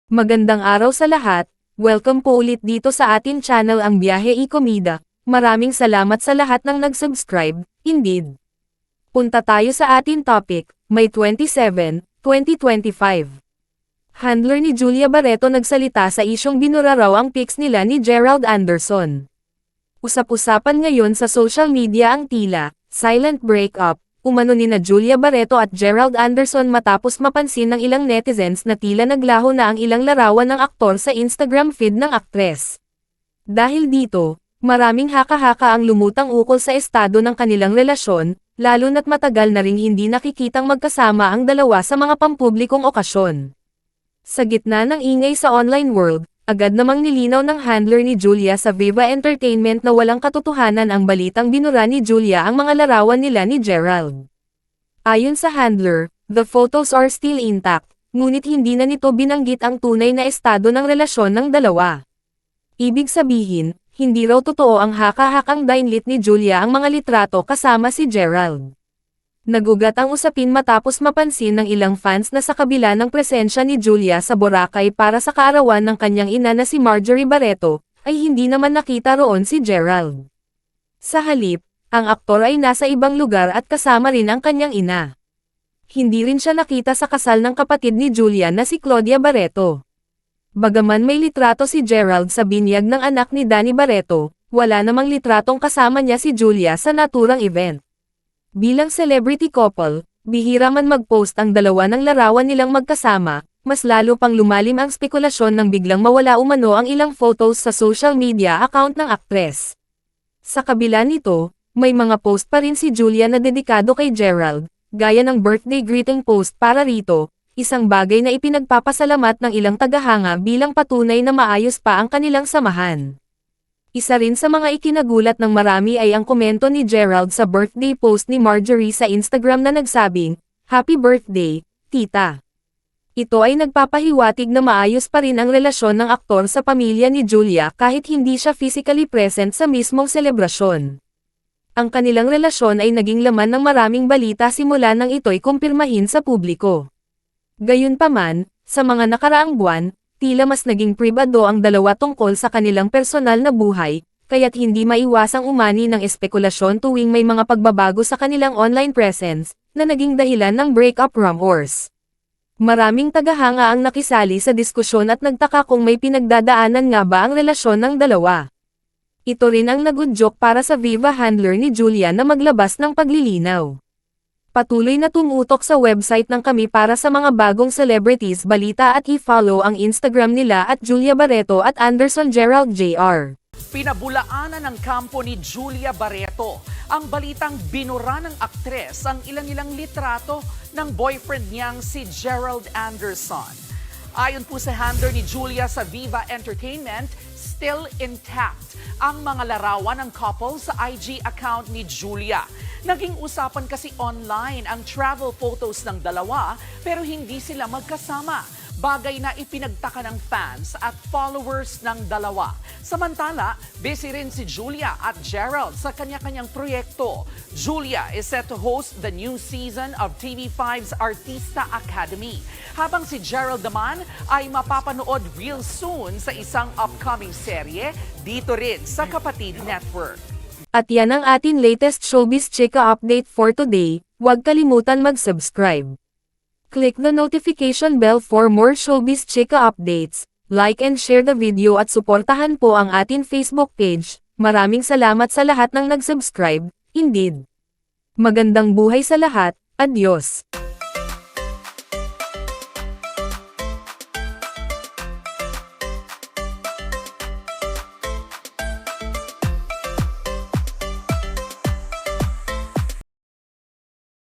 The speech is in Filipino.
Magandang araw sa lahat, welcome po ulit dito sa atin channel ang Biyahe y Komida. Maraming salamat sa lahat ng nag-subscribe, indeed. Punta tayo sa atin topic, May 27, 2025. Handler ni Julia Barreto nagsalita sa isyong binura raw ang pics nila ni Gerald Anderson. Usap-usapan ngayon sa social media ang tila, silent breakup, umano ni na Julia Barreto at Gerald Anderson matapos mapansin ng ilang netizens na tila naglaho na ang ilang larawan ng aktor sa Instagram feed ng aktres. Dahil dito, maraming haka-haka ang lumutang ukol sa estado ng kanilang relasyon, lalo na't matagal na ring hindi nakikitang magkasama ang dalawa sa mga pampublikong okasyon. Sa gitna ng ingay sa online world, agad namang nilinaw ng handler ni Julia sa Viva Entertainment na walang katotohanan ang balitang binura ni Julia ang mga larawan nila ni Gerald. Ayon sa handler, the photos are still intact, ngunit hindi na nito binanggit ang tunay na estado ng relasyon ng dalawa. Ibig sabihin, hindi raw totoo ang haka-hakang dinlit ni Julia ang mga litrato kasama si Gerald. Nagugat ang usapin matapos mapansin ng ilang fans na sa kabila ng presensya ni Julia sa Boracay para sa kaarawan ng kanyang ina na si Marjorie Barreto, ay hindi naman nakita roon si Gerald. Sa halip, ang aktor ay nasa ibang lugar at kasama rin ang kanyang ina. Hindi rin siya nakita sa kasal ng kapatid ni Julia na si Claudia Barreto. Bagaman may litrato si Gerald sa binyag ng anak ni Danny Barreto, wala namang litratong kasama niya si Julia sa naturang event. Bilang celebrity couple, bihira man mag-post ang dalawa ng larawan nilang magkasama, mas lalo pang lumalim ang spekulasyon nang biglang mawala umano ang ilang photos sa social media account ng aktres. Sa kabila nito, may mga post pa rin si Julia na dedikado kay Gerald, gaya ng birthday greeting post para rito, isang bagay na ipinagpapasalamat ng ilang tagahanga bilang patunay na maayos pa ang kanilang samahan. Isa rin sa mga ikinagulat ng marami ay ang komento ni Gerald sa birthday post ni Marjorie sa Instagram na nagsabing, "Happy birthday, tita." Ito ay nagpapahiwatig na maayos pa rin ang relasyon ng aktor sa pamilya ni Julia kahit hindi siya physically present sa mismong selebrasyon. Ang kanilang relasyon ay naging laman ng maraming balita simula nang ito'y kumpirmahin sa publiko. Gayunpaman, sa mga nakaraang buwan, tila mas naging pribado ang dalawa tungkol sa kanilang personal na buhay, kaya't hindi maiwasang umani ng espekulasyon tuwing may mga pagbabago sa kanilang online presence, na naging dahilan ng breakup rumors. Maraming tagahanga ang nakisali sa diskusyon at nagtaka kung may pinagdadaanan nga ba ang relasyon ng dalawa. Ito rin ang nagudyok para sa Viva handler ni Julia na maglabas ng paglilinaw. Patuloy na tumutok sa website ng kami para sa mga bagong celebrities balita at i-follow ang Instagram nila at Julia Barreto at Anderson Gerald Jr. Pinabulaanan ng kampo ni Julia Barreto ang balitang binura ng aktres ang ilang-ilang litrato ng boyfriend niyang si Gerald Anderson. Ayon po sa handler ni Julia sa Viva Entertainment, still intact ang mga larawan ng couple sa IG account ni Julia. Naging usapan kasi online ang travel photos ng dalawa pero hindi sila magkasama. Bagay na ipinagtaka ng fans at followers ng dalawa. Samantala, busy rin si Julia at Gerald sa kanya-kanyang proyekto. Julia is set to host the new season of TV5's Artista Academy. Habang si Gerald naman ay mapapanood real soon sa isang upcoming serye dito rin sa Kapatid Network. At yan ang atin latest showbiz chika update for today, huwag kalimutan mag-subscribe. Click the notification bell for more showbiz chika updates, like and share the video at suportahan po ang atin Facebook page. Maraming salamat sa lahat ng nag-subscribe, indeed. Magandang buhay sa lahat, adios.